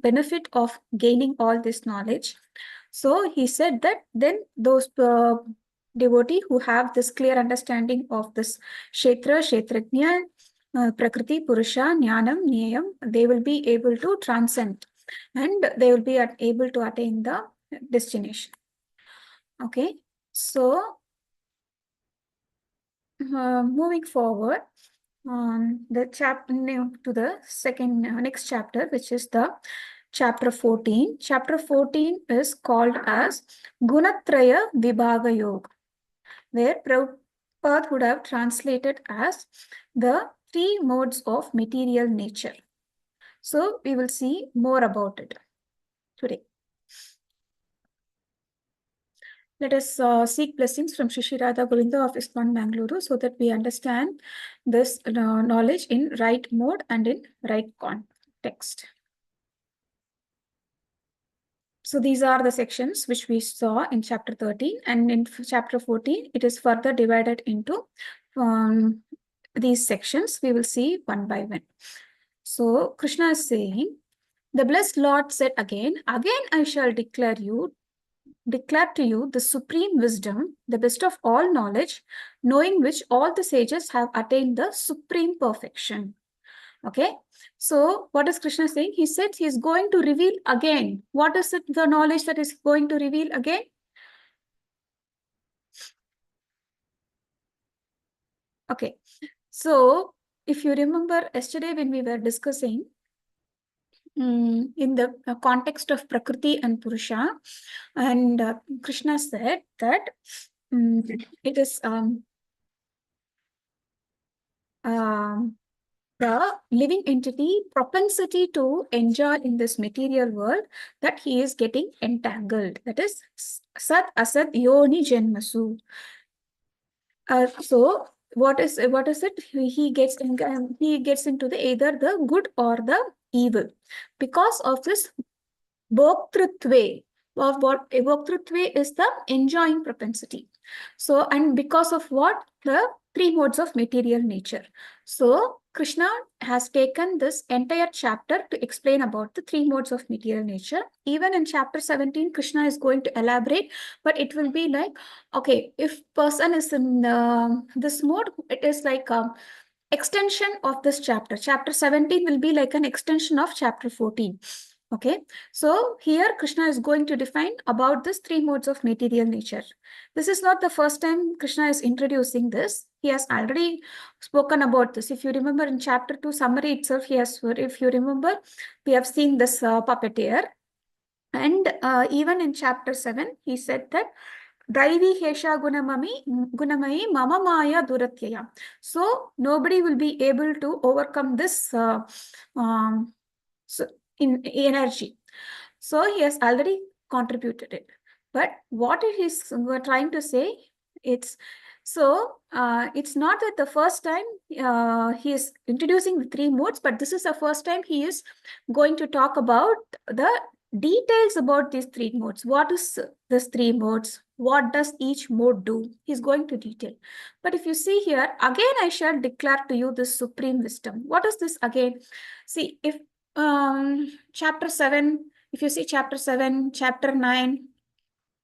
benefit of gaining all this knowledge. So he said that then those devotee who have this clear understanding of this Kshetra, Kshetrajna, Prakriti, Purusha, Jnanam, Niyam, they will be able to transcend and they will be able to attain the destination. Okay, so moving forward, the chapter to the second next chapter, which is the chapter 14. Chapter 14 is called as Gunatraya Vibhaga Yoga, where Prabhupada would have translated as the three modes of material nature. So we will see more about it today. Let us seek blessings from Shri Radha Govinda of ISKCON Mangalore so that we understand this knowledge in right mode and in right context. So these are the sections which we saw in chapter 13, and in chapter 14, it is further divided into these sections. We will see one by one. So Krishna is saying, the blessed Lord said again I shall declare to you the supreme wisdom, the best of all knowledge, knowing which all the sages have attained the supreme perfection. Okay, so what is Krishna saying? He said he is going to reveal again. What is it, the knowledge that is going to reveal again? Okay, so if you remember yesterday when we were discussing in the context of Prakriti and Purusha, and Krishna said that it is the living entity propensity to enjoy in this material world, that he is getting entangled. That is Sat Asat Yoni Janmasu. So what is it? He gets into the either the good or the evil because of this bhoktrutve. Of what bhoktrutve is the enjoying propensity. So, and because of what? The three modes of material nature. So Krishna has taken this entire chapter to explain about the three modes of material nature. Even in chapter 17, Krishna is going to elaborate, but it will be like, okay, if person is in this mode, it is like extension of this chapter. Chapter 17 will be like an extension of chapter 14. Okay, so here Krishna is going to define about this three modes of material nature. This is not the first time Krishna is introducing this. He has already spoken about this. If you remember in chapter 2 summary itself, he has, if you remember, we have seen this puppeteer. And even in chapter 7, he said that Daivi Hesha Gunamayi Mama Maya Duratyaya. So nobody will be able to overcome this in energy. So he has already contributed it. But what it is we're trying to say, it's so it's not that the first time he is introducing the three modes, but this is the first time he is going to talk about the details about these three modes. What is this three modes? What does each mode do? He's going to detail. But if you see here, again, I shall declare to you this supreme wisdom. What is this again? See, if chapter 7, if you see chapter 7, chapter 9,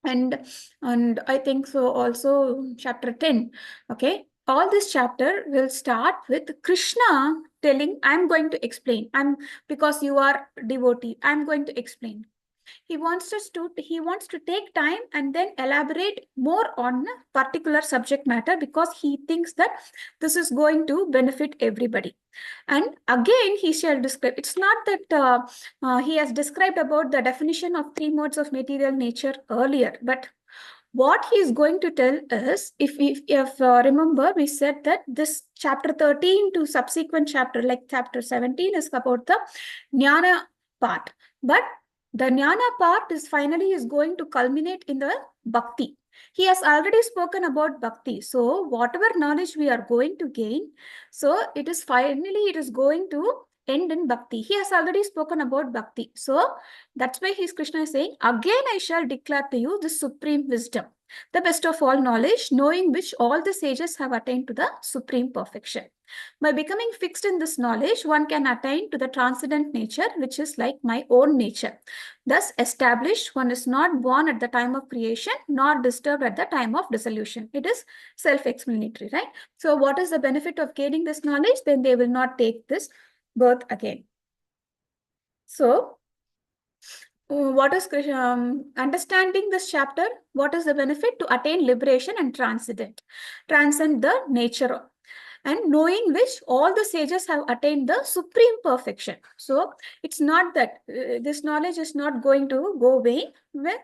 and I think so also chapter 10, okay, all this chapter will start with Krishna telling, I'm going to explain, because you are devotee, I'm going to explain. He wants to take time and then elaborate more on a particular subject matter, because he thinks that this is going to benefit everybody. And again, he shall describe. It's not that he has described about the definition of three modes of material nature earlier, but what he is going to tell is, if remember, we said that this chapter 13 to subsequent chapter, like chapter 17, is about the jnana part, but the jnana part is finally going to culminate in the bhakti. He has already spoken about bhakti. So whatever knowledge we are going to gain, so it is going to end in bhakti. He has already spoken about bhakti. So that's why Krishna is saying, again I shall declare to you the supreme wisdom, the best of all knowledge, knowing which all the sages have attained to the supreme perfection. By becoming fixed in this knowledge, one can attain to the transcendent nature, which is like my own nature. Thus established, one is not born at the time of creation, nor disturbed at the time of dissolution. It is self-explanatory, right? So what is the benefit of gaining this knowledge? Then they will not take this birth again. So what is understanding this chapter? What is the benefit? To attain liberation and transcend the nature, and knowing which all the sages have attained the supreme perfection. So it's not that this knowledge is not going to go away. When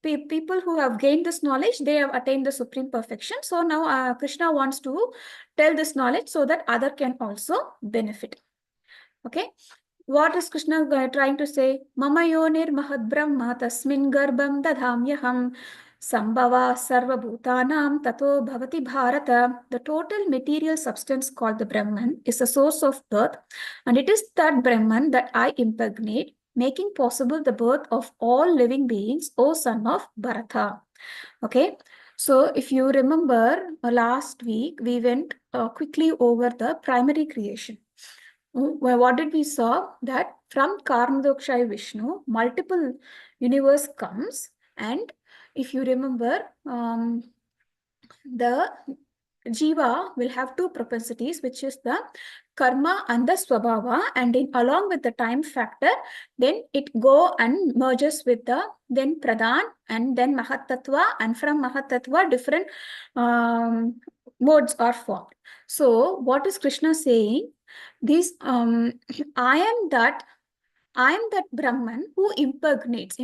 people who have gained this knowledge, they have attained the supreme perfection. So now Krishna wants to tell this knowledge so that other can also benefit. Okay. What is Krishna trying to say? Mama yonir mahad brahma tasmin garbham dadhamyaham sambhava sarva bhutanam tato bhavati bharata. The total material substance called the Brahman is the source of birth, and it is that Brahman that I impregnate, making possible the birth of all living beings, O son of Bharata. Okay. So if you remember last week, we went quickly over the primary creation. Well, what did we saw? That from Karmadokshaya Vishnu, multiple universe comes, and if you remember, the Jiva will have two propensities, which is the karma and the swabhava, and along with the time factor, then it go and merges with the then pradhan and then mahatattva, and from mahatattva different modes are formed. So what is Krishna saying? This I am that Brahman who impregnates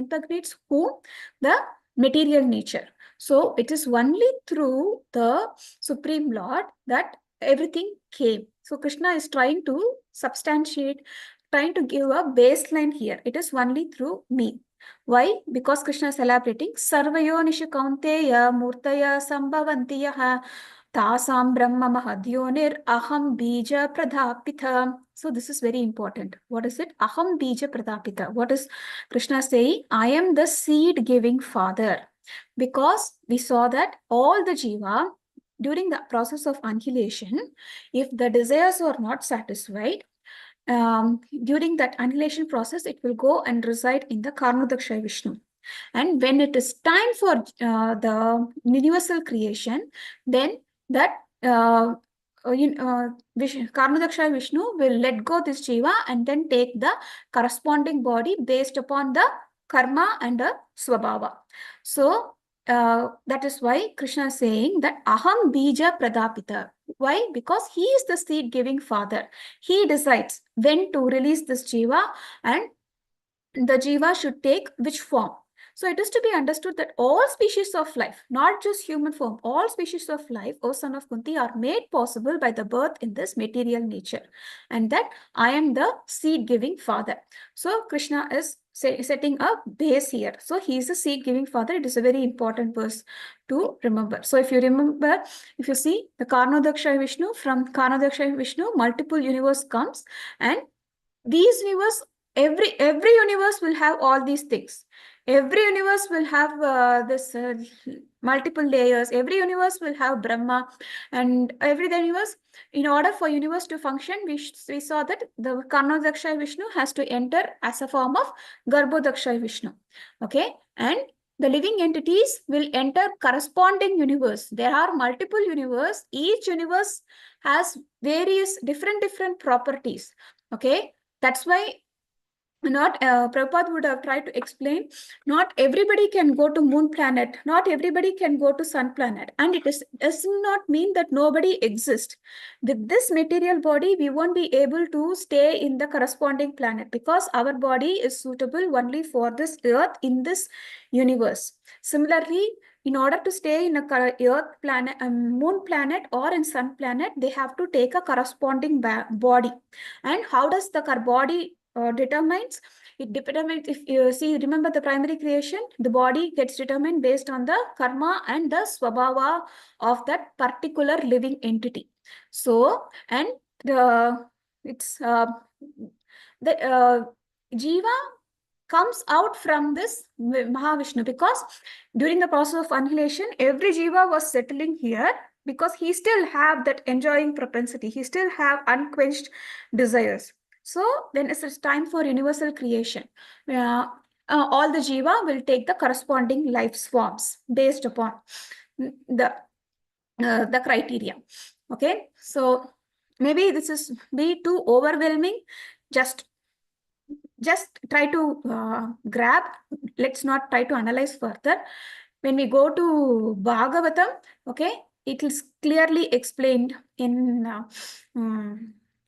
who? The material nature. So it is only through the Supreme Lord that everything came. So Krishna is trying to substantiate, trying to give a baseline here. It is only through me. Why? Because Krishna is elaborating Sarvayo Nishikaunteya Murtaya Sambhavantiyaha Tasam Brahma Mahadyonir Aham Bija Pradhapitha. So this is very important. What is it? Aham Bija Pradhapitha. What is Krishna saying? I am the seed giving father. Because we saw that all the jiva during the process of annihilation, if the desires are not satisfied, during that annihilation process, it will go and reside in the Karmadakshaya Vishnu. And when it is time for the universal creation, then that Karmadakshaya Vishnu will let go this jiva and then take the corresponding body based upon the karma and the swabhava. So that is why Krishna is saying that aham bija pradapita. Why? Because he is the seed giving father. He decides when to release this jiva, and the jiva should take which form. So it is to be understood that all species of life, not just human form, all species of life, O son of Kunti, are made possible by the birth in this material nature. And that I am the seed-giving father. So Krishna is setting a base here. So he is the seed-giving father. It is a very important verse to remember. So if you remember, if you see the Karnodakshaya Vishnu, from Karnodakshaya Vishnu, multiple universe comes, and these universe, every universe will have all these things. Every universe will have this multiple layers. Every universe will have Brahma, and every universe, in order for universe to function, we saw that the Karnodakshaya Vishnu has to enter as a form of Garbhodakshaya Vishnu. Okay, and the living entities will enter corresponding universe. There are multiple universe. Each universe has various different properties. Okay, that's why not Prabhupada would have tried to explain, not everybody can go to moon planet, not everybody can go to sun planet, and it does not mean that nobody exists. With this material body, we won't be able to stay in the corresponding planet because our body is suitable only for this earth in this universe. Similarly, in order to stay in a earth planet, a moon planet, or in sun planet, they have to take a corresponding body. And how does the body determines? It determines, if you see, remember the primary creation, the body gets determined based on the karma and the swabhava of that particular living entity. So, and it's the jiva comes out from this Mahavishnu, because during the process of annihilation, every jiva was settling here. because he still have that enjoying propensity. He still have unquenched desires. So then it's time for universal creation. All the jiva will take the corresponding life forms based upon the criteria. Okay, so maybe this is be too overwhelming. Just try to grab. Let's not try to analyze further. When we go to Bhagavatam, okay, it is clearly explained in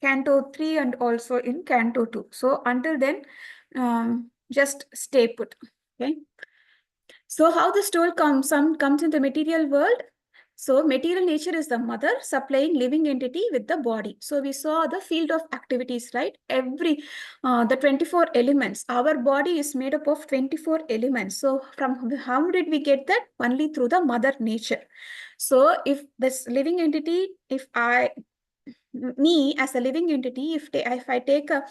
Canto 3 and also in Canto 2. So until then, just stay put. Okay. So how the soul comes in the material world? So material nature is the mother supplying living entity with the body. So we saw the field of activities, right? The 24 elements. Our body is made up of 24 elements. So from how did we get that? Only through the mother nature. So if this living entity, me as a living entity, if I take a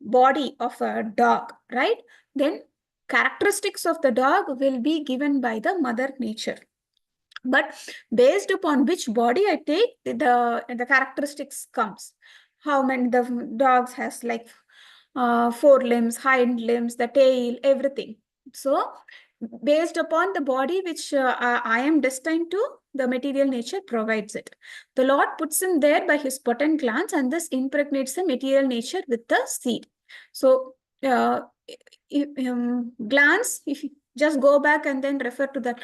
body of a dog, right? Then characteristics of the dog will be given by the mother nature. But based upon which body I take, the characteristics comes. How many the dogs has like 4 limbs, hind limbs, the tail, everything. So based upon the body which I am destined to, the material nature provides it. The Lord puts him there by his potent glance, and this impregnates the material nature with the seed. So glance, if you just go back and then refer to the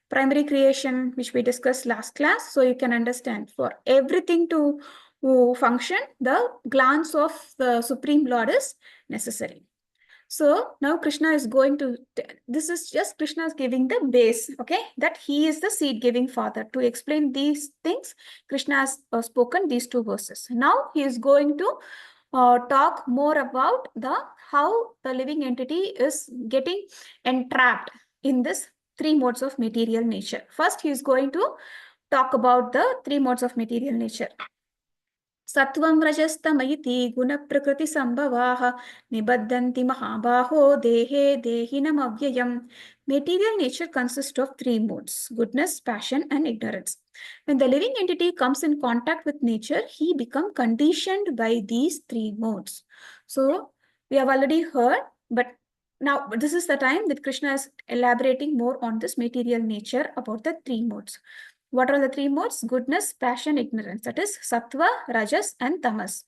primary creation which we discussed last class, so you can understand for everything to function, the glance of the Supreme Lord is necessary. So now Krishna is going to, this is just Krishna is giving the base, okay, that he is the seed giving father. To explain these things, Krishna has spoken these 2 verses. Now he is going to talk more about how the living entity is getting entrapped in this 3 modes of material nature. First, he is going to talk about the 3 modes of material nature. Sattvam rajastamiti guna prakriti sambhavaha nibaddanti mahabaho dehe dehinam avyayam. Material nature consists of 3 modes: goodness, passion, and ignorance. When the living entity comes in contact with nature, he becomes conditioned by these 3 modes. So we have already heard, but now this is the time that Krishna is elaborating more on this material nature about the 3 modes. What are the 3 modes? Goodness, passion, ignorance. That is sattva, rajas, and tamas.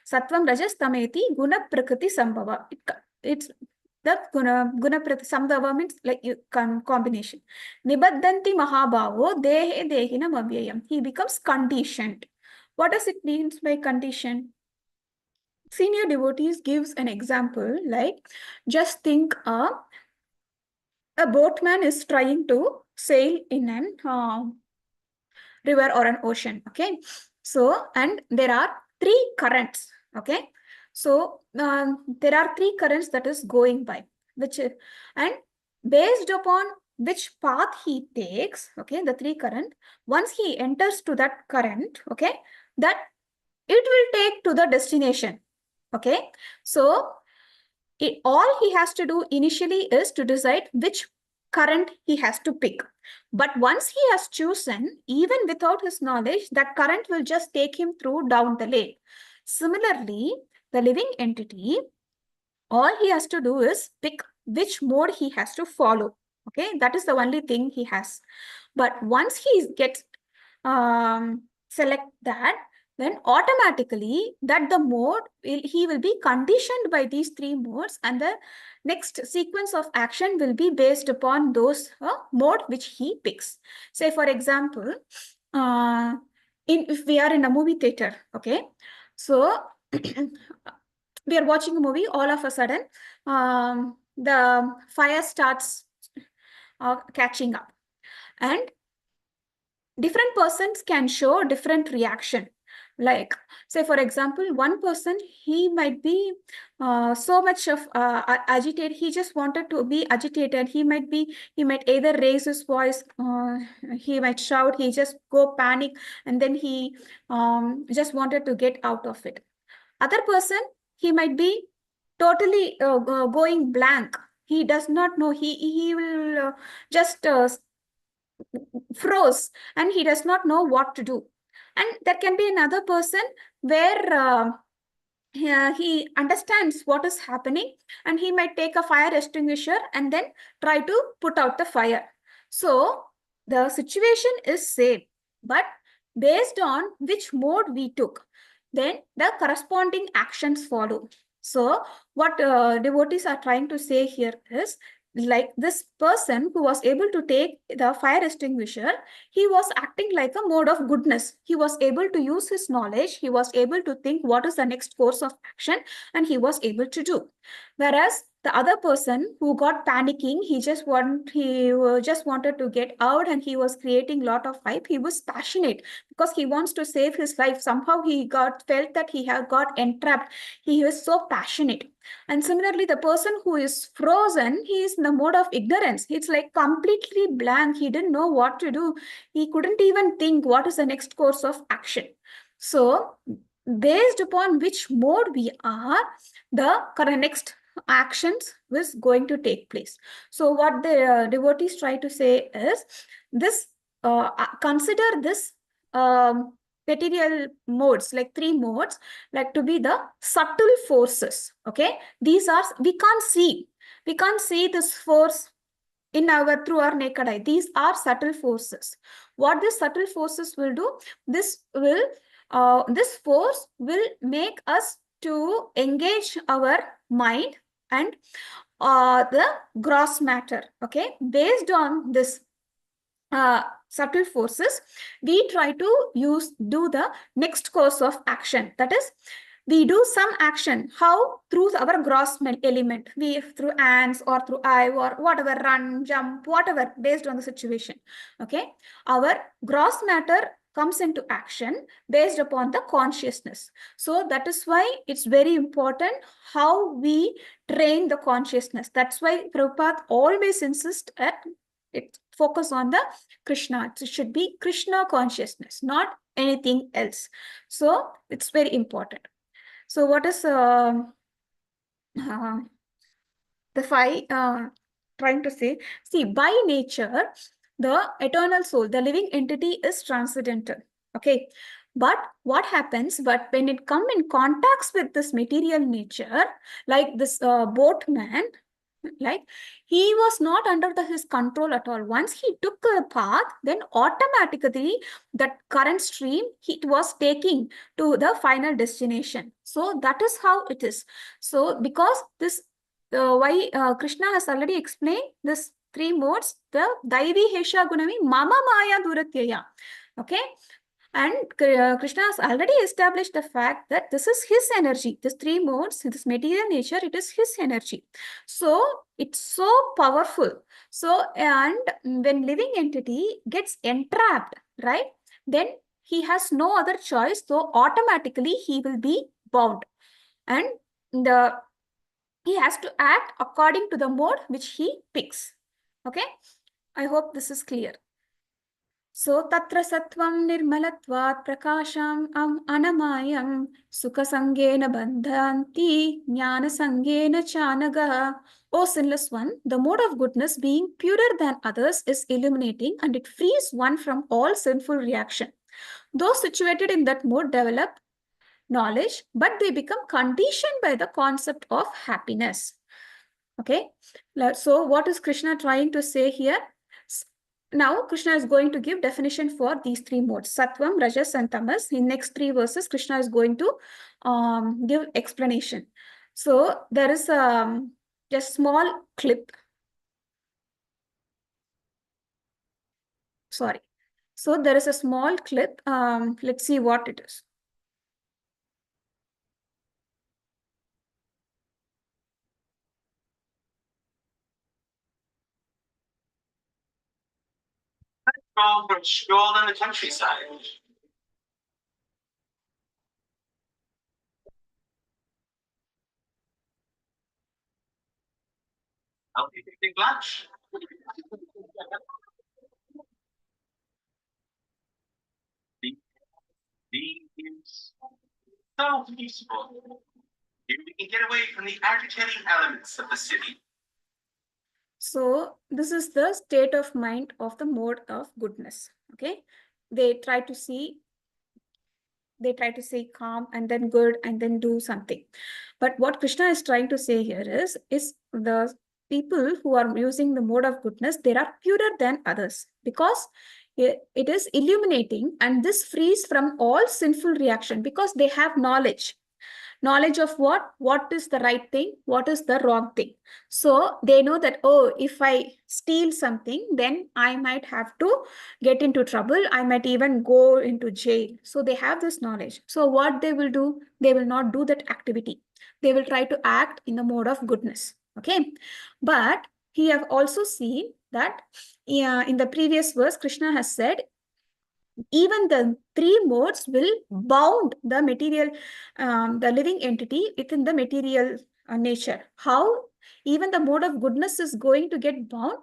Sattvam, rajas, tameti, guna, prakriti, sambhava. It's the guna prakriti sambhava means like combination. Nibaddanti mahabhavo dehe dehinam avyayam. He becomes conditioned. What does it mean by condition? Senior devotees gives an example like, just think a boatman is trying to sail in an river or an ocean. Okay, so and there are 3 currents. Okay, so there are 3 currents that is going by, which and based upon which path he takes, okay, the 3 current, once he enters to that current, okay, that it will take to the destination. Okay, so all he has to do initially is to decide which current he has to pick. But once he has chosen, even without his knowledge, that current will just take him through down the lane. Similarly, the living entity, all he has to do is pick which mode he has to follow. Okay, that is the only thing he has. But once he gets select that, then automatically that the mode he will be conditioned by these 3 modes, and the next sequence of action will be based upon those mode which he picks. Say for example, if we are in a movie theater, okay, so we are watching a movie, all of a sudden the fire starts catching up, and different persons can show different reaction. Like, say for example, one person, he might be so much of agitated, he just wanted to be agitated, he might either raise his voice, he might shout, he just go panic, and then he just wanted to get out of it. Other person, he might be totally going blank, he does not know, he will just froze and he does not know what to do. And there can be another person where he understands what is happening and he might take a fire extinguisher and then try to put out the fire. So the situation is same, but based on which mode we took, then the corresponding actions follow. So what devotees are trying to say here is, like this person who was able to take the fire extinguisher, he was acting like a mode of goodness. He was able to use his knowledge. He was able to think what is the next course of action, and he was able to do. Whereas the other person who got panicking, he just wanted to get out, and he was creating a lot of hype. He was passionate because he wants to save his life. Somehow he felt that he had got entrapped. He was so passionate. And similarly, the person who is frozen, he is in the mode of ignorance. It's like completely blank. He didn't know what to do. He couldn't even think what is the next course of action. So based upon which mode we are, the next actions is going to take place. So what the devotees try to say is this, consider this material modes, like 3 modes, like to be the subtle forces. Okay, these are, we can't see this force in our through our naked eye. These are subtle forces. What these subtle forces will do, this force will make us to engage our mind and the gross matter. Okay, based on this subtle forces, we try to do the next course of action. That is, we do some action. How? Through our gross element. We, through ants or through eye or whatever, run, jump, whatever, based on the situation. Okay, our gross matter comes into action based upon the consciousness. So that is why it's very important how we train the consciousness. That's why Prabhupada always insists at it focus on the Krishna. It should be Krishna consciousness, not anything else. So it's very important. So what is the 5 trying to say? See, by nature, the eternal soul, the living entity is transcendental. Okay. But what happens, but when it come in contacts with this material nature, like this boatman, like he was not under his control at all. Once he took a path, then automatically that current stream it was taking to the final destination. So that is how it is. So because this, why Krishna has already explained this 3 modes, the Daivi Hesha Gunami Mama Maya Duratyaya. Okay. And Krishna has already established the fact that this is his energy. This 3 modes, this material nature, it is his energy. So it's so powerful. So, and when living entity gets entrapped, right, then he has no other choice. So automatically he will be bound. And he has to act according to the mode which he picks. Okay. I hope this is clear. So tatra sattvam nirmalatvat prakasham anamayam sukasangena bandhanti jnana sangena chanagaha. O sinless one, the mode of goodness being purer than others is illuminating and it frees one from all sinful reaction. Those situated in that mode develop knowledge, but they become conditioned by the concept of happiness. Okay, so what is Krishna trying to say here? Now Krishna is going to give definition for these 3 modes, Sattvam, Rajas and Tamas. In next 3 verses, Krishna is going to give explanation. So there is a small clip. Sorry. So there is a small clip. Let's see what it is. For a stroll in the countryside. Healthy picnic lunch. These so peaceful. Here we can get away from the agitating elements of the city. So this is the state of mind of the mode of goodness. Okay, they try to see calm and then good and then do something. But what Krishna is trying to say here is the people who are using the mode of goodness, they are purer than others because it is illuminating, and this frees from all sinful reaction because they have knowledge of what is the right thing, what is the wrong thing. So they know that, oh, if I steal something, then I might have to get into trouble, I might even go into jail. So they have this knowledge. So what they will do, they will not do that activity, they will try to act in the mode of goodness. Okay, but he have also seen that, yeah, in the previous verse Krishna has said even the three modes will bound the material, the living entity within the material nature. How even the mode of goodness is going to get bound?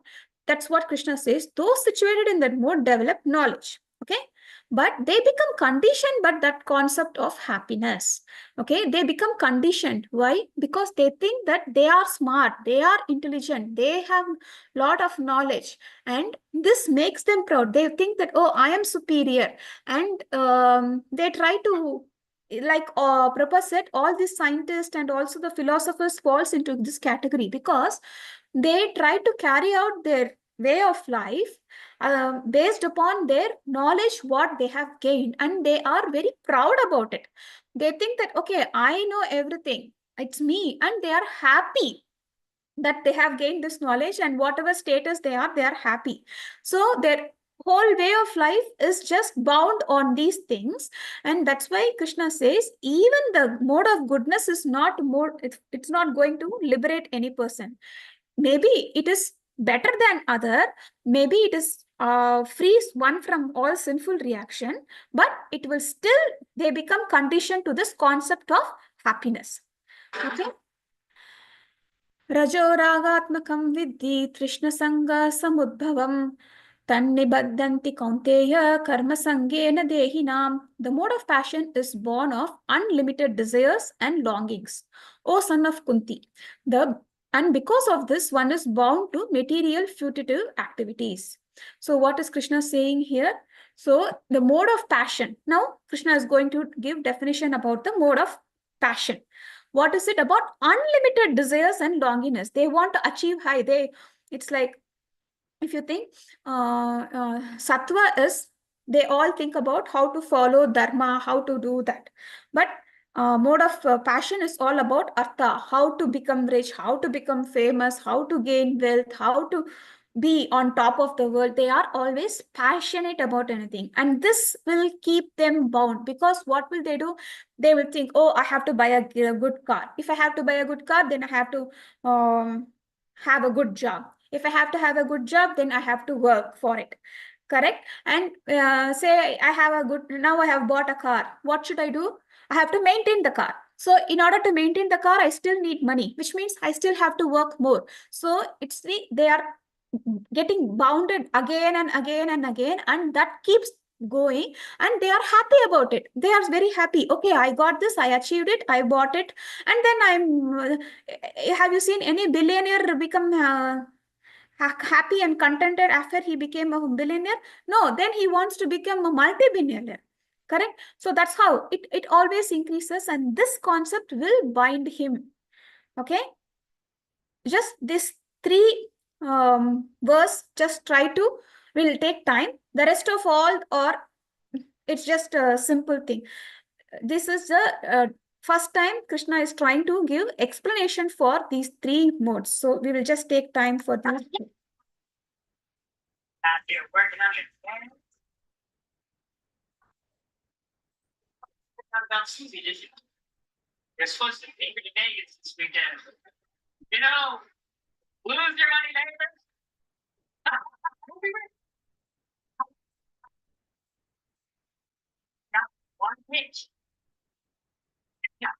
That's what Krishna says. Those situated in that mode develop knowledge. Okay, but they become conditioned. But that concept of happiness, okay, they become conditioned. Why? Because they think that they are smart, they are intelligent, they have lot of knowledge, and this makes them proud. They think that, oh, I am superior, and they try to, like Prabhupada said, all these scientists and also the philosophers falls into this category because they try to carry out their way of life based upon their knowledge what they have gained, and they are very proud about it. They think that, okay, I know everything, it's me, and they are happy that they have gained this knowledge, and whatever status they are happy. So their whole way of life is just bound on these things. And that's why Krishna says even the mode of goodness is not more, it's not going to liberate any person. Maybe it is better than other, maybe it is frees one from all sinful reaction, but it will still, they become conditioned to this concept of happiness. Okay, रजोरागात्मकं विद्धि तृष्णसङ्गसमुद्भवं तन्निबद्धन्ति कौन्तेय कर्मसङ्गेन देहिनाम्. The mode of passion is born of unlimited desires and longings, O son of Kunti. And because of this, one is bound to material fugitive activities. So what is Krishna saying here? So the mode of passion. Now Krishna is going to give definition about the mode of passion. What is it about? Unlimited desires and longingness. They want to achieve high. It's like, if you think sattva is, they all think about how to follow dharma, how to do that. But mode of passion is all about artha, how to become rich, how to become famous, how to gain wealth, how to be on top of the world. They are always passionate about anything, and this will keep them bound because what will they do? They will think, oh, I have to buy a good car. If I have to buy a good car, then I have to have a good job. If I have to have a good job, then I have to work for it. Correct? And say I have a good, now I have bought a car. What should I do? I have to maintain the car. So in order to maintain the car, I still need money, which means I still have to work more. So they are getting bounded again and again and again, and that keeps going, and they are happy about it. They are very happy. Okay, I got this, I achieved it, I bought it, and then have you seen any billionaire become happy and contented after he became a billionaire? No, then he wants to become a multi-billionaire. Correct? So that's how it always increases, and this concept will bind him. Okay, just this three verse, just try to, will take time. The rest of all, or it's just a simple thing. This is the first time Krishna is trying to give explanation for these three modes. So we will just take time for this. You're working on it. About Susie, did you? You're supposed to pay for today. It's this weekend. You know, lose your money later. Not one pitch. Yeah.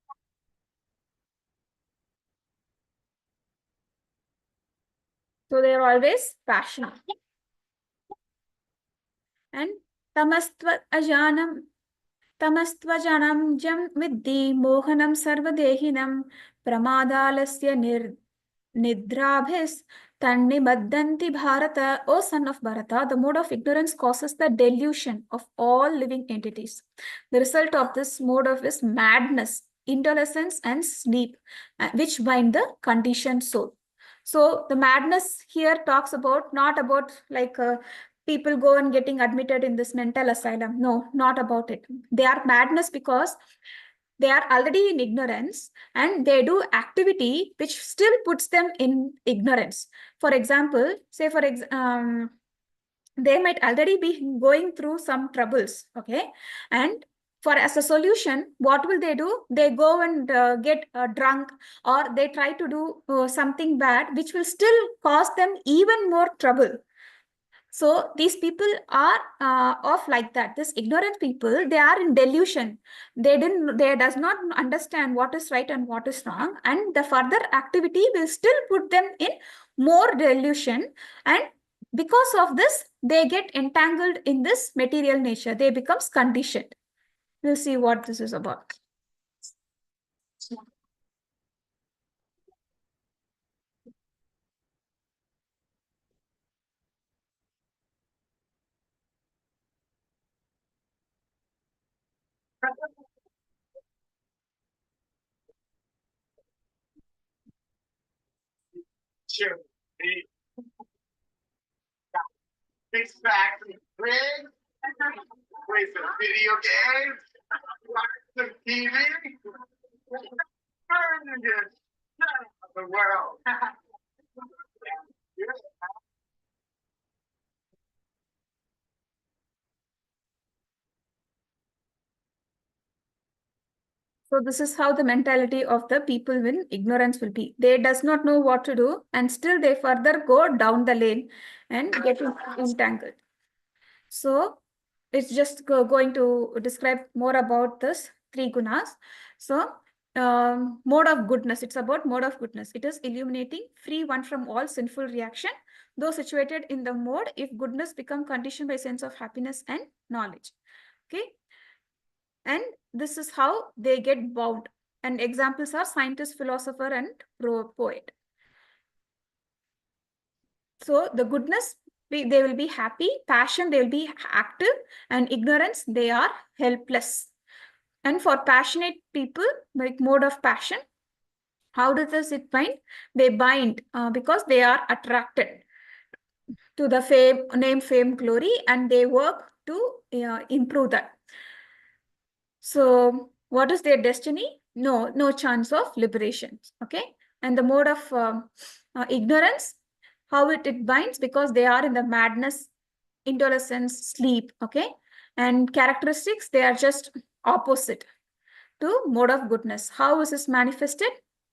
So they are always passionate. And tamastva ajanam, jam viddhi mohanam sarvadehinam pramadalasya nidrabhis tannibaddanti Bharata. O son of Bharata, the mode of ignorance causes the delusion of all living entities. The result of this mode of is madness, indolence, and sleep, which bind the conditioned soul. So the madness here talks about not about like people go and getting admitted in this mental asylum. No, not about it. They are madness because they are already in ignorance and they do activity which still puts them in ignorance. For example, say they might already be going through some troubles, okay? And for as a solution, what will they do? They go and get drunk, or they try to do something bad, which will still cause them even more trouble. So these people are off like that. This ignorant people, they are in delusion. They does not understand what is right and what is wrong. And the further activity will still put them in more delusion. And because of this, they get entangled in this material nature. They becomes conditioned. We'll see what this is about. Sure. Big factory, Greg. Play some video games. Watch some TV. The world. So this is how the mentality of the people in ignorance will be. They does not know what to do, and still they further go down the lane and get entangled. So it's just going to describe more about this three gunas. So mode of goodness, it's about mode of goodness. It is illuminating, free one from all sinful reaction, though situated in the mode if goodness become conditioned by sense of happiness and knowledge. Okay. And this is how they get bound. And examples are scientist, philosopher, and poet. So the goodness, they will be happy, passion, they will be active, and ignorance, they are helpless. And for passionate people, like mode of passion, how does it bind? They bind because they are attracted to the fame, name, fame, glory, and they work to improve that. So what is their destiny? No chance of liberation. Okay. And the mode of ignorance, how it binds, because they are in the madness, indolence, sleep. Okay. And characteristics, they are just opposite to mode of goodness. How is this manifested?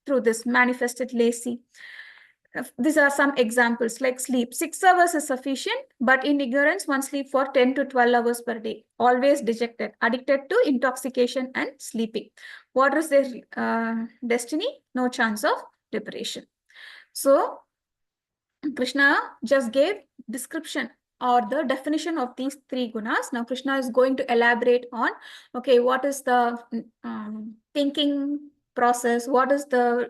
Through this manifested lazy. These are some examples like sleep. 6 hours is sufficient, but in ignorance, one sleep for 10 to 12 hours per day. Always dejected, addicted to intoxication and sleeping. What is their destiny? No chance of liberation. So Krishna just gave description or the definition of these three gunas. Now Krishna is going to elaborate on, okay, what is the thinking process? What is the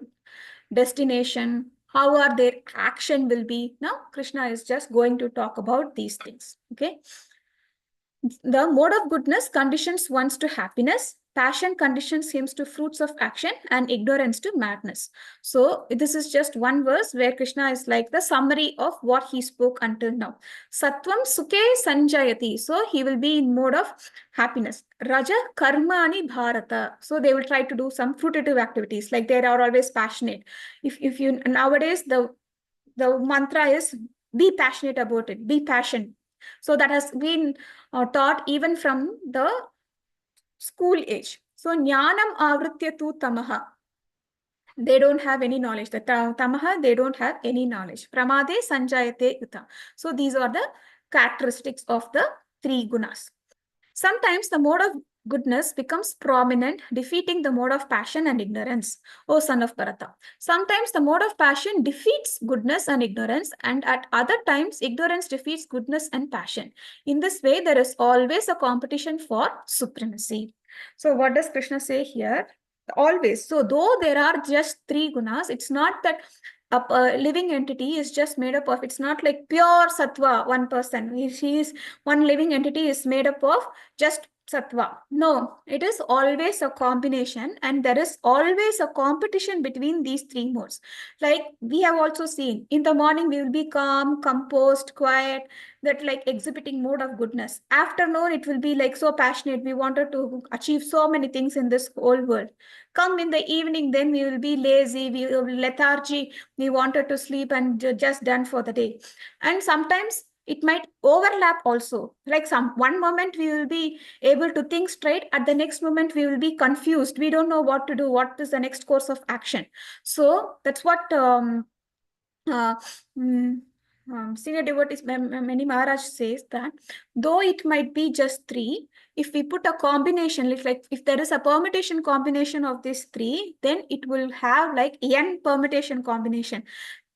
destination? How are their action will be? Now Krishna is just going to talk about these things. Okay. The mode of goodness conditions one's to happiness, passion conditions him to fruits of action, and ignorance to madness. So this is just one verse where Krishna is like the summary of what he spoke until now. Sattvam sukhe sanjayati. So he will be in mode of happiness. Raja karmani bharata. So they will try to do some fruitative activities, like they are always passionate. If you nowadays the mantra is be passionate about it, be passionate. So that has been taught even from the school age. So jnanam avritya tu tamaha. They don't have any knowledge. The tamaha, they don't have any knowledge. Pramade sanjayate yuta. So these are the characteristics of the three gunas. Sometimes the mode of goodness becomes prominent, defeating the mode of passion and ignorance, O son of Bharata. Sometimes the mode of passion defeats goodness and ignorance, and at other times, ignorance defeats goodness and passion. In this way, there is always a competition for supremacy. So what does Krishna say here? Always. So though there are just three gunas, it's not that a living entity is just made up of, it's not like pure sattva, one person. She is, one living entity is made up of just sattva. No, it is always a combination, and there is always a competition between these three modes. Like we have also seen, in the morning we will be calm, composed, quiet, that like exhibiting mode of goodness. Afternoon it will be like so passionate, we wanted to achieve so many things in this whole world. Come in the evening, then we will be lazy, we will lethargy, we wanted to sleep and just done for the day. And sometimes it might overlap also, like some one moment we will be able to think straight, at the next moment we will be confused, we don't know what to do, what is the next course of action. So that's what uh, mm, senior devotees, many Maharaj says that though it might be just three, if we put a combination, like if there is a permutation combination of these three, then it will have like n permutation combination.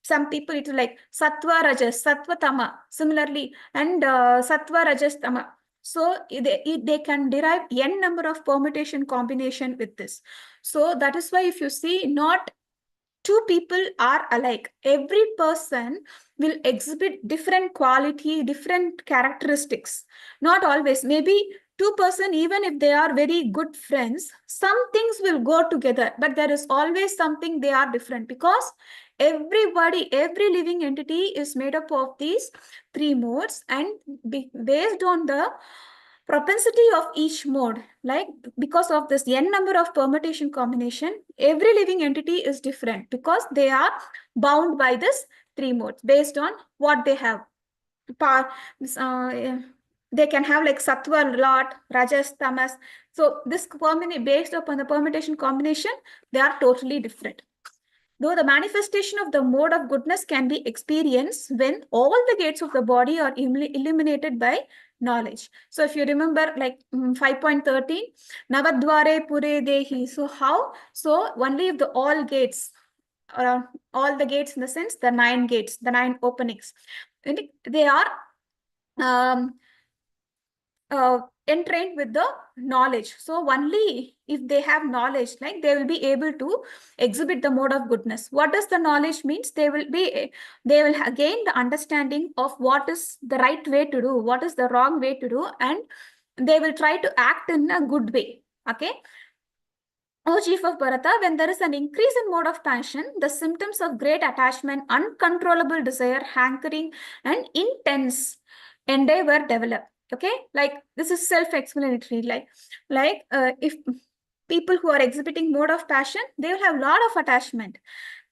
Some people it is like sattva rajas, sattva tama, similarly, and sattva rajas tama. So they can derive n number of permutation combination with this. So that is why if you see, not two people are alike. Every person will exhibit different quality, different characteristics. Not always. Maybe two-person, even if they are very good friends, some things will go together, but there is always something they are different, because everybody, every living entity is made up of these three modes, and based on the propensity of each mode, like because of this n number of permutation combination, every living entity is different, because they are bound by this three modes based on what they have. They can have like sattva a lot, rajas, tamas. So this based upon the permutation combination, they are totally different. Though the manifestation of the mode of goodness can be experienced when all the gates of the body are illuminated by knowledge. So if you remember, like 5.13, Navadware Pure Dehi. So how? So only if the all the gates in the sense, the 9 gates, the 9 openings, they are um, entrained with the knowledge. So only if they have knowledge, like they will be able to exhibit the mode of goodness. What does the knowledge means? They will gain the understanding of what is the right way to do, what is the wrong way to do, and they will try to act in a good way. Okay. O chief of Bharata, when there is an increase in mode of passion, the symptoms of great attachment, uncontrollable desire, hankering, and intense endeavor develop. Okay, like this is self-explanatory. Like if people who are exhibiting mode of passion, they will have a lot of attachment.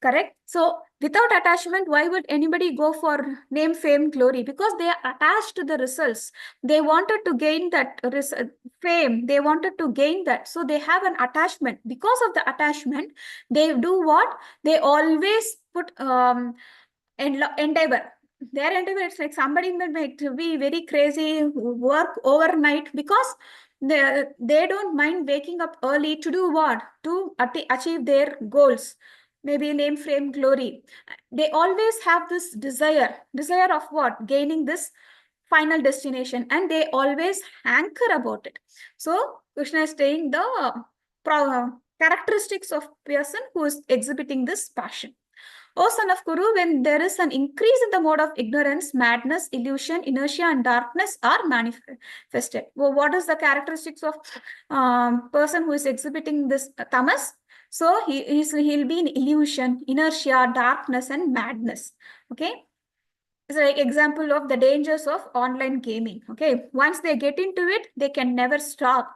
Correct. So without attachment, why would anybody go for name, fame, glory? Because they are attached to the results. They wanted to gain that fame. They wanted to gain that. So they have an attachment. Because of the attachment, they do what? They always put endeavor. Their endeavor, it's like somebody might be very crazy, work overnight, because they don't mind waking up early to do what? To achieve their goals. Maybe name, fame, glory. They always have this desire of what? Gaining this final destination, and they always hanker about it. So Krishna is saying the characteristics of person who is exhibiting this passion. O son of Kuru, when there is an increase in the mode of ignorance, madness, illusion, inertia, and darkness are manifested. Well, what is the characteristics of person who is exhibiting this tamas? So he'll be in illusion, inertia, darkness, and madness. Okay. It's like example of the dangers of online gaming. Okay. Once they get into it, they can never stop.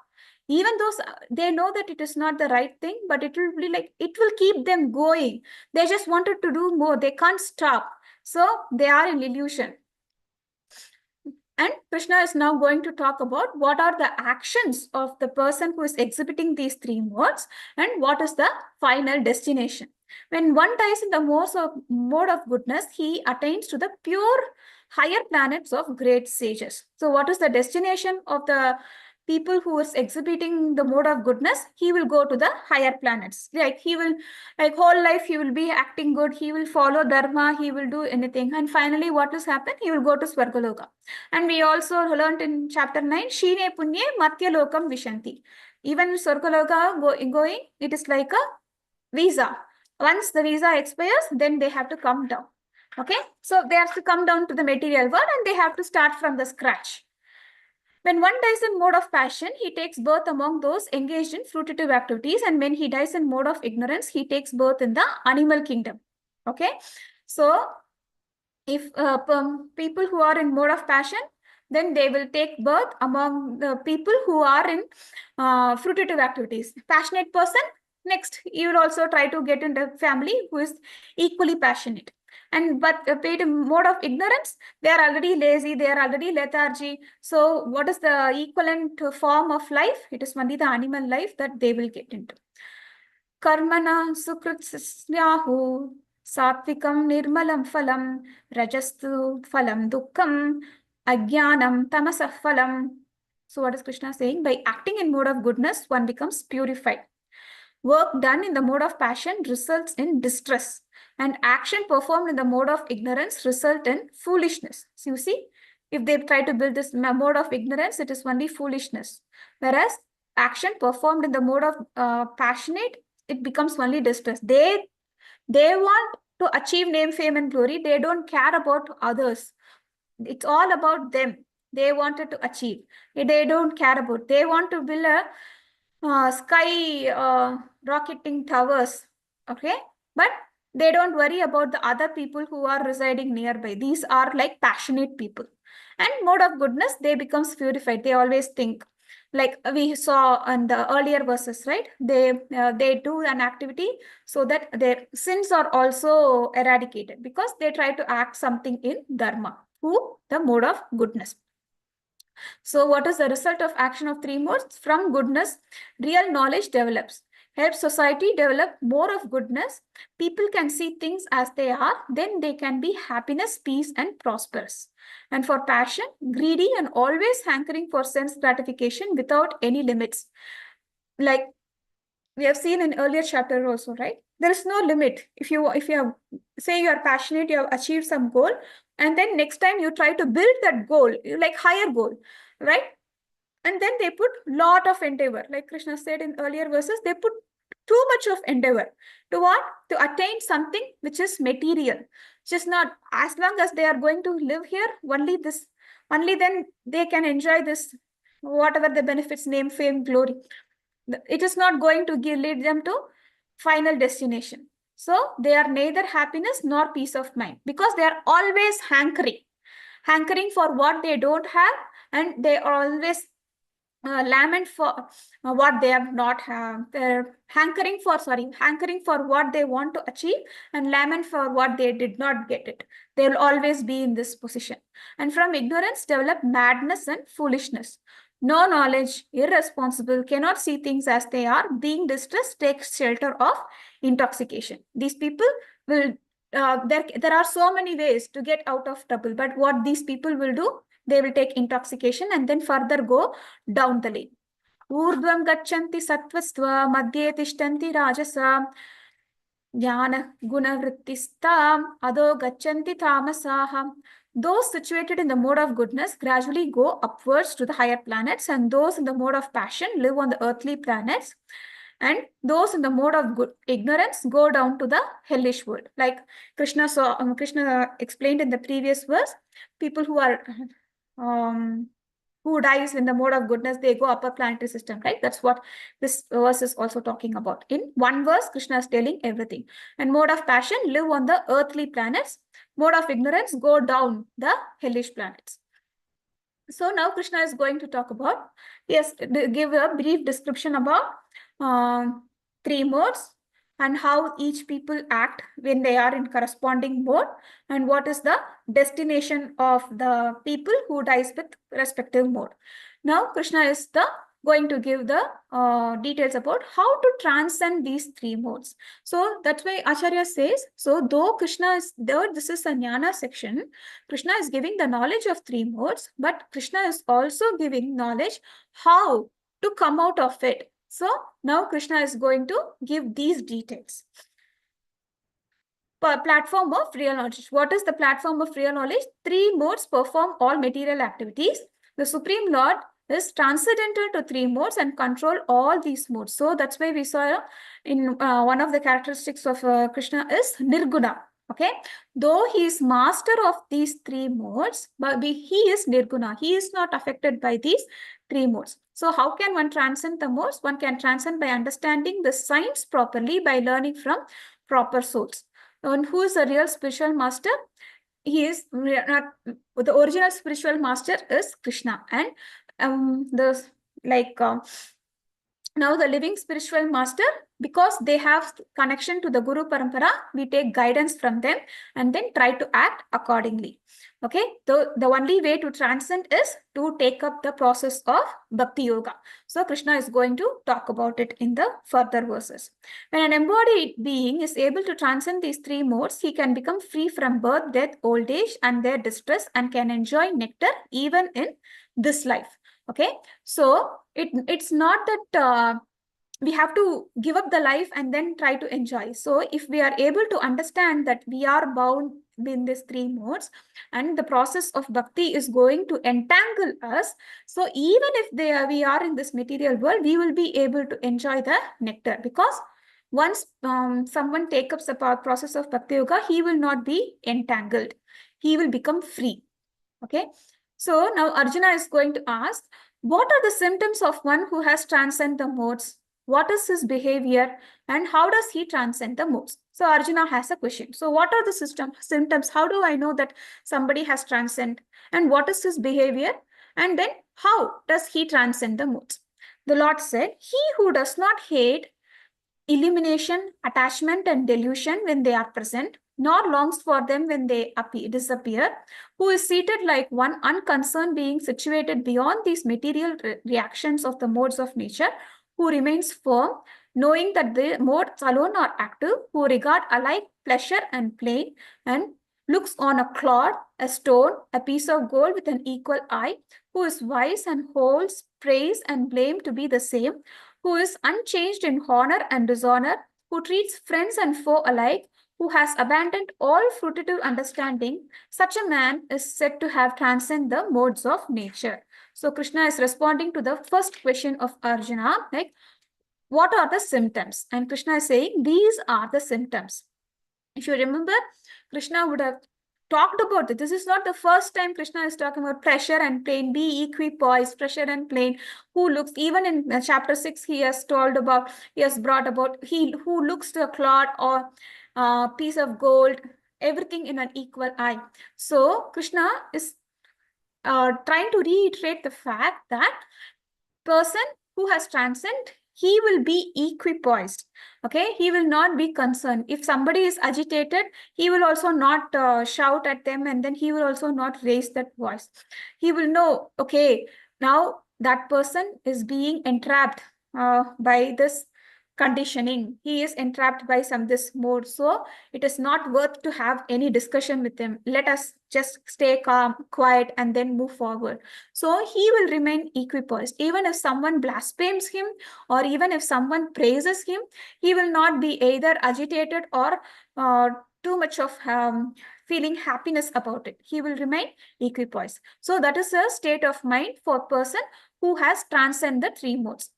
Even though they know that it is not the right thing, but it will be like, it will keep them going. They just wanted to do more. They can't stop. So they are in illusion. And Krishna is now going to talk about what are the actions of the person who is exhibiting these three modes, and what is the final destination. When one dies in the mode of goodness, he attains to the pure higher planets of great sages. So what is the destination of the people who is exhibiting the mode of goodness? He will go to the higher planets. Like he will, like whole life he will be acting good, he will follow dharma, he will do anything, and finally what will happen? He will go to Swargaloka. And we also learned in chapter 9, Shine Punye Matya Lokam Vishanti. Even Swargaloka going, it is like a visa. Once the visa expires, then they have to come down. Okay, so they have to come down to the material world and they have to start from the scratch. When one dies in mode of passion, he takes birth among those engaged in fruitive activities. And when he dies in mode of ignorance, he takes birth in the animal kingdom. Okay, so if people who are in mode of passion, then they will take birth among the people who are in fruitive activities. Passionate person, next, you will also try to get into a family who is equally passionate. And but paid in mode of ignorance, they are already lazy, they are already lethargy. So what is the equivalent form of life? It is only the animal life that they will get into. Karmana sukrit Satvikam nirmalam phalam, rajastu phalam dukkam, ajnanam tamasah phalam. So what is Krishna saying? By acting in mode of goodness, one becomes purified. Work done in the mode of passion results in distress, and action performed in the mode of ignorance result in foolishness. So you see, if they try to build this mode of ignorance, it is only foolishness. Whereas action performed in the mode of passionate, it becomes only distress. They want to achieve name, fame, and glory. They don't care about others. It's all about them. They wanted to achieve. They don't care about. They want to build a sky rocketing towers. Okay, but they don't worry about the other people who are residing nearby. These are like passionate people. And mode of goodness, they becomes purified. They always think, like we saw in the earlier verses, right? They do an activity so that their sins are also eradicated, because they try to act something in dharma, who the mode of goodness. So what is the result of action of three modes? From goodness, real knowledge develops. Help society develop more of goodness. People can see things as they are, then they can be happiness, peace, and prosperous. And for passion, greedy and always hankering for sense gratification without any limits. Like we have seen in earlier chapter also, right? There is no limit. If you have, say you are passionate, you have achieved some goal, and then next time you try to build that goal, like higher goal, right? And then they put lot of endeavor, like Krishna said in earlier verses, they put too much of endeavor to what? To attain something which is material. Just not, as long as they are going to live here, only then they can enjoy this, whatever the benefits, name, fame, glory. It is not going to lead them to final destination. So they are neither happiness nor peace of mind, because they are always hankering for what they don't have, and they are always lament for what they have not have. They're hankering for what they want to achieve, and lament for what they did not get it. They will always be in this position. And from ignorance develop madness and foolishness. No knowledge, irresponsible, cannot see things as they are. Being distressed takes shelter of intoxication. These people will, there are so many ways to get out of trouble, but what these people will do, they will take intoxication and then further go down the lane. Urdhvam gachanti sattvastva, madhye tishtanti rajasa, jnana guna vrittistam, ado gachanti tamasaha. Those situated in the mode of goodness gradually go upwards to the higher planets, and those in the mode of passion live on the earthly planets. And those in the mode of ignorance go down to the hellish world. Like Krishna explained in the previous verse, people who are who dies in the mode of goodness, they go upper planetary system, right? That's what this verse is also talking about. In one verse, Krishna is telling everything. And mode of passion live on the earthly planets. Mode of ignorance go down the hellish planets. So now Krishna is going to talk about, yes, give a brief description about three modes and how each people act when they are in corresponding mode, and what is the destination of the people who dies with respective mode. Now Krishna is going to give the details about how to transcend these three modes. So that's why Acharya says, so though Krishna is there, this is a jnana section, Krishna is giving the knowledge of three modes, but Krishna is also giving knowledge how to come out of it. So now Krishna is going to give these details. Platform of real knowledge. What is the platform of real knowledge? Three modes perform all material activities. The Supreme Lord is transcendental to three modes and control all these modes. So that's why we saw in one of the characteristics of Krishna is Nirguna. Okay, though he is master of these three modes, but he is Nirguna. He is not affected by these three modes. So how can one transcend the modes? One can transcend by understanding the science properly, by learning from proper souls. And who is the real spiritual master? He is not the original spiritual master is Krishna, and the like. Now the living spiritual master, because they have connection to the Guru Parampara, we take guidance from them and then try to act accordingly. Okay, the only way to transcend is to take up the process of Bhakti Yoga. So Krishna is going to talk about it in the further verses. When an embodied being is able to transcend these three modes, he can become free from birth, death, old age and their distress, and can enjoy nectar even in this life. Okay, so it's not that we have to give up the life and then try to enjoy. So if we are able to understand that we are bound in these three modes and the process of bhakti is going to entangle us, so even if we are in this material world, we will be able to enjoy the nectar, because once someone takes up the process of bhakti yoga, he will not be entangled. He will become free. Okay. So now Arjuna is going to ask, what are the symptoms of one who has transcended the modes? What is his behavior and how does he transcend the modes? So Arjuna has a question. So what are the symptoms? How do I know that somebody has transcended? And what is his behavior? And then how does he transcend the modes? The Lord said, he who does not hate illumination, attachment and delusion when they are present, nor longs for them when they disappear, who is seated like one unconcerned being situated beyond these material reactions of the modes of nature, who remains firm, knowing that the modes alone are active, who regard alike pleasure and pain, and looks on a clod, a stone, a piece of gold with an equal eye, who is wise and holds praise and blame to be the same, who is unchanged in honor and dishonor, who treats friends and foe alike, who has abandoned all fruitive understanding, such a man is said to have transcended the modes of nature. So Krishna is responding to the first question of Arjuna, like, what are the symptoms? And Krishna is saying, these are the symptoms. If you remember, Krishna would have talked about it. This is not the first time Krishna is talking about pressure and pain, be equipoised, pressure and pain. Who looks, even in chapter 6, he has brought about, he who looks to a clod or piece of gold, everything in an equal eye. So Krishna is trying to reiterate the fact that person who has transcended, he will be equipoised. Okay, he will not be concerned. If somebody is agitated, he will also not shout at them, and then he will also not raise that voice. He will know, okay, now that person is being entrapped by this conditioning. He is entrapped by this mode. So it is not worth to have any discussion with him. Let us just stay calm, quiet, and then move forward. So he will remain equipoised. Even if someone blasphemes him or even if someone praises him, he will not be either agitated or too much of feeling happiness about it. He will remain equipoised. So that is a state of mind for a person who has transcended the three modes.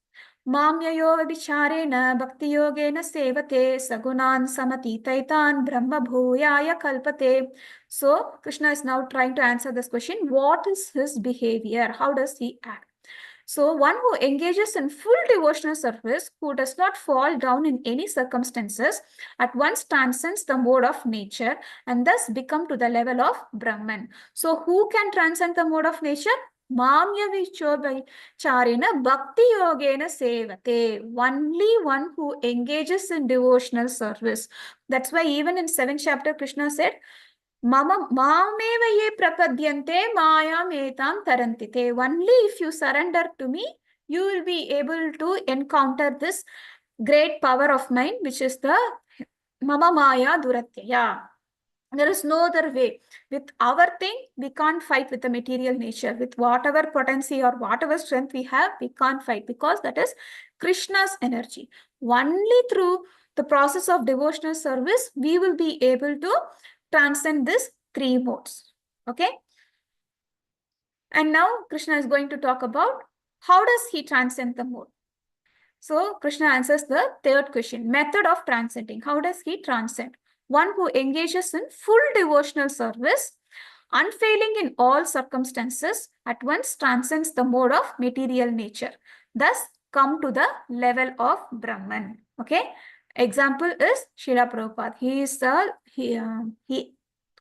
Mamyayo vicharena bhakti yogena sevate sagunan samatitaitan brahma bhuyaya kalpate. So Krishna is now trying to answer this question. What is his behavior? How does he act? So one who engages in full devotional service, who does not fall down in any circumstances, at once transcends the mode of nature and thus become to the level of Brahman. So who can transcend the mode of nature? Mamya vicharena bhakti yogena sevate. Only one who engages in devotional service. That's why even in 7th chapter, Krishna said, Mama mameva ye prapadyante mayam etam tarantite. Only if you surrender to me, you will be able to encounter this great power of mine, which is the Mama Maya Duratyaya. There is no other way. With our thing, we can't fight with the material nature. With whatever potency or whatever strength we have, we can't fight, because that is Krishna's energy. Only through the process of devotional service, we will be able to transcend these three modes. Okay. And now Krishna is going to talk about how does he transcend the mode? So Krishna answers the third question, method of transcending. How does he transcend? One who engages in full devotional service, unfailing in all circumstances, at once transcends the mode of material nature. Thus come to the level of Brahman. Okay. Example is Srila Prabhupada. He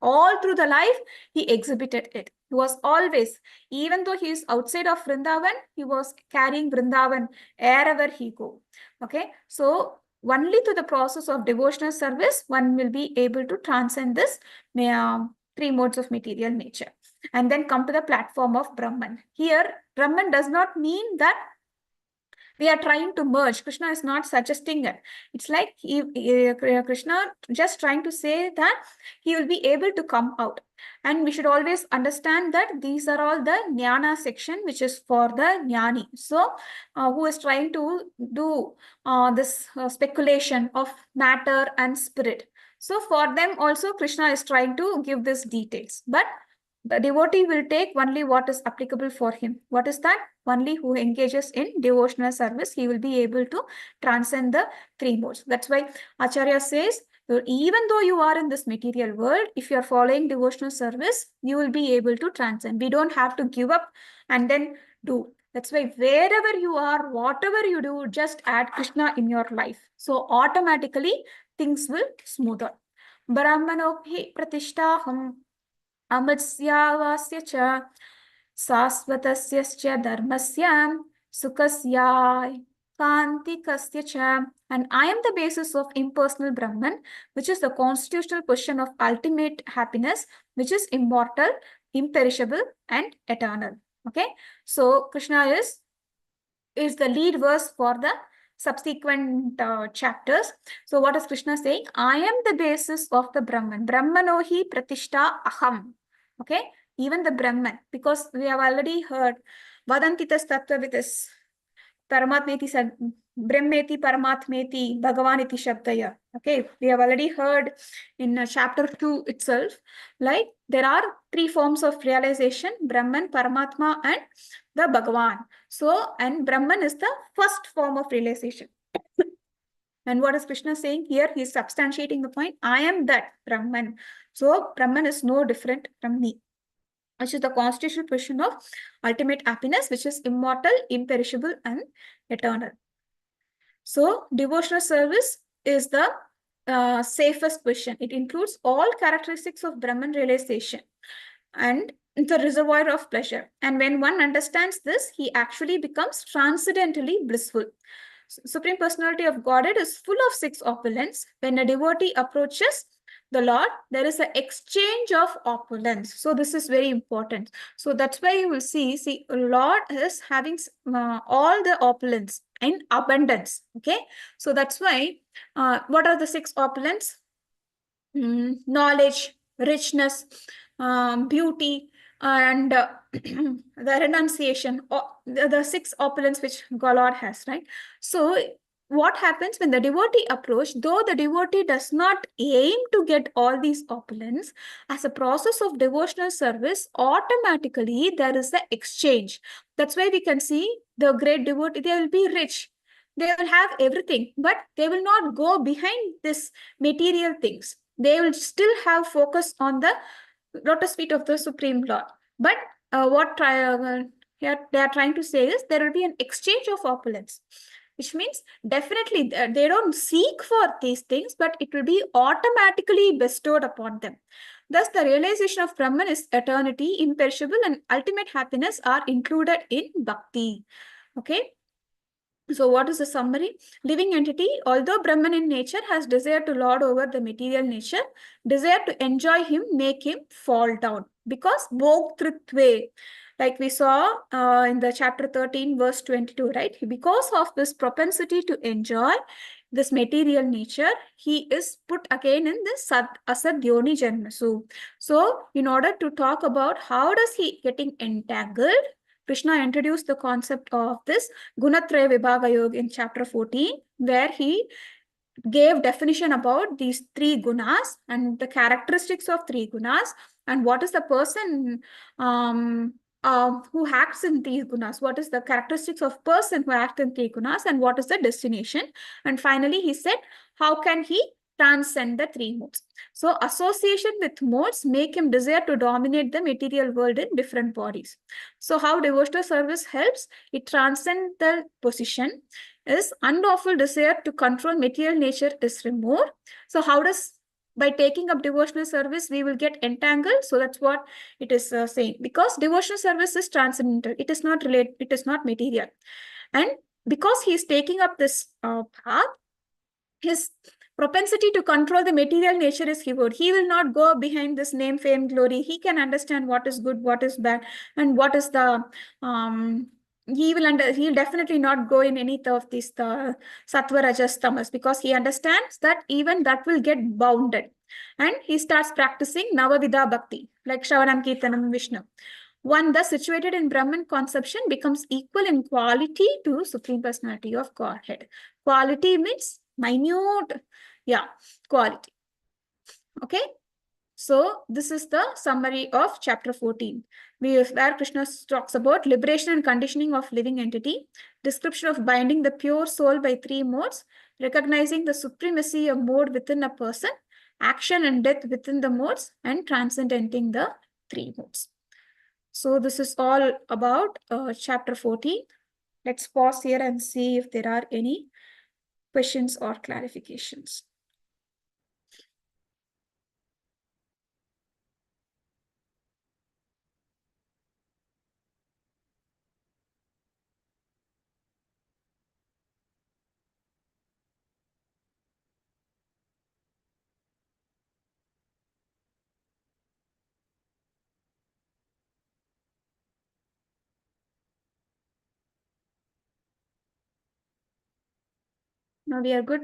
all through the life, he exhibited it. He was always, even though he is outside of Vrindavan, he was carrying Vrindavan wherever he go. Okay, so only through the process of devotional service, one will be able to transcend this three modes of material nature. And then come to the platform of Brahman. Here, Brahman does not mean that we are trying to merge. Krishna is not suggesting it. It's like Krishna just trying to say that he will be able to come out. And we should always understand that these are all the jnana section, which is for the jnani. So who is trying to do this speculation of matter and spirit. So for them also Krishna is trying to give these details. But the devotee will take only what is applicable for him. What is that? Only who engages in devotional service, he will be able to transcend the three modes. That's why Acharya says, even though you are in this material world, if you are following devotional service, you will be able to transcend. We don't have to give up and then do. That's why wherever you are, whatever you do, just add Krishna in your life. So automatically things will smooth out. Brahmanobhi pratishtaham अमृत्स्यावास्य च शाश्वतस्य धर्मस्य सुखस्य कान्तिकस्य च. And I am the basis of impersonal Brahman, which is the constitutional position of ultimate happiness, which is immortal, imperishable, and eternal. Okay, so Krishna is the lead verse for the subsequent chapters. So what is Krishna saying? I am the basis of the Brahman. Brahmanohi pratishta aham. Okay, even the Brahman, because we have already heard Vadantitas Tattvavitas Paramatmeti said Brahmeti Paramatmeti Bhagavaniti Shabdaya. Okay, we have already heard in chapter 2 itself, like there are three forms of realization: Brahman, Paramatma, and the Bhagavan. So, and Brahman is the first form of realization. And what is Krishna saying here? He is substantiating the point. I am that Brahman. So Brahman is no different from me, which is the constitutional position of ultimate happiness, which is immortal, imperishable, and eternal. So devotional service is the safest position. It includes all characteristics of Brahman realization and the reservoir of pleasure. And when one understands this, he actually becomes transcendently blissful. Supreme Personality of Godhead is full of six opulence. When a devotee approaches the Lord, there is an exchange of opulence. So this is very important. So that's why you will see Lord is having all the opulence in abundance. Okay, so that's why what are the six opulence? Knowledge, richness, beauty, and the renunciation, the six opulence which God has, right? So what happens when the devotee approach, though the devotee does not aim to get all these opulence, as a process of devotional service, automatically there is the exchange. That's why we can see the great devotee, they will be rich. They will have everything, but they will not go behind this material things. They will still have focus on the lotus feet of the Supreme Lord. But what they are trying to say is there will be an exchange of opulence, which means definitely they don't seek for these things, but it will be automatically bestowed upon them. Thus, the realization of Brahman is eternity, imperishable, and ultimate happiness are included in bhakti. Okay. So what is the summary? Living entity, although Brahman in nature, has desire to lord over the material nature, desire to enjoy him, make him fall down. Because bhogtritve, like we saw in the chapter 13, verse 22, right? Because of this propensity to enjoy this material nature, he is put again in this asad yoni janmasu. So in order to talk about how does he getting entangled, Krishna introduced the concept of this Gunatraya Vibhaga Yoga in chapter 14, where he gave definition about these three gunas and the characteristics of three gunas and what is the person who acts in three gunas, what is the characteristics of person who acts in three gunas, and what is the destination. And finally he said, how can he transcend the three modes? So association with modes make him desire to dominate the material world in different bodies. So how devotional service helps? It transcends the position, is unlawful desire to control material nature is removed. So how does, by taking up devotional service, we will get entangled? So that's what it is saying, because devotional service is transcendental, it is not related, it is not material. And because he is taking up this path, his propensity to control the material nature is removed. He will not go behind this name, fame, glory. He can understand what is good, what is bad, and what is the he'll definitely not go in any of these sattva, rajas, tamas, because he understands that even that will get bounded. And he starts practicing Navavida Bhakti, like Shravanam, Kirtanam, Vishnu. One thus situated in Brahman conception becomes equal in quality to Supreme Personality of Godhead. Quality means minute, yeah, quality. Okay. So this is the summary of chapter 14, where Krishna talks about liberation and conditioning of living entity, description of binding the pure soul by three modes, recognizing the supremacy of mode within a person, action and death within the modes, and transcending the three modes. So this is all about chapter 14. Let's pause here and see if there are any questions or clarifications. Now we are good.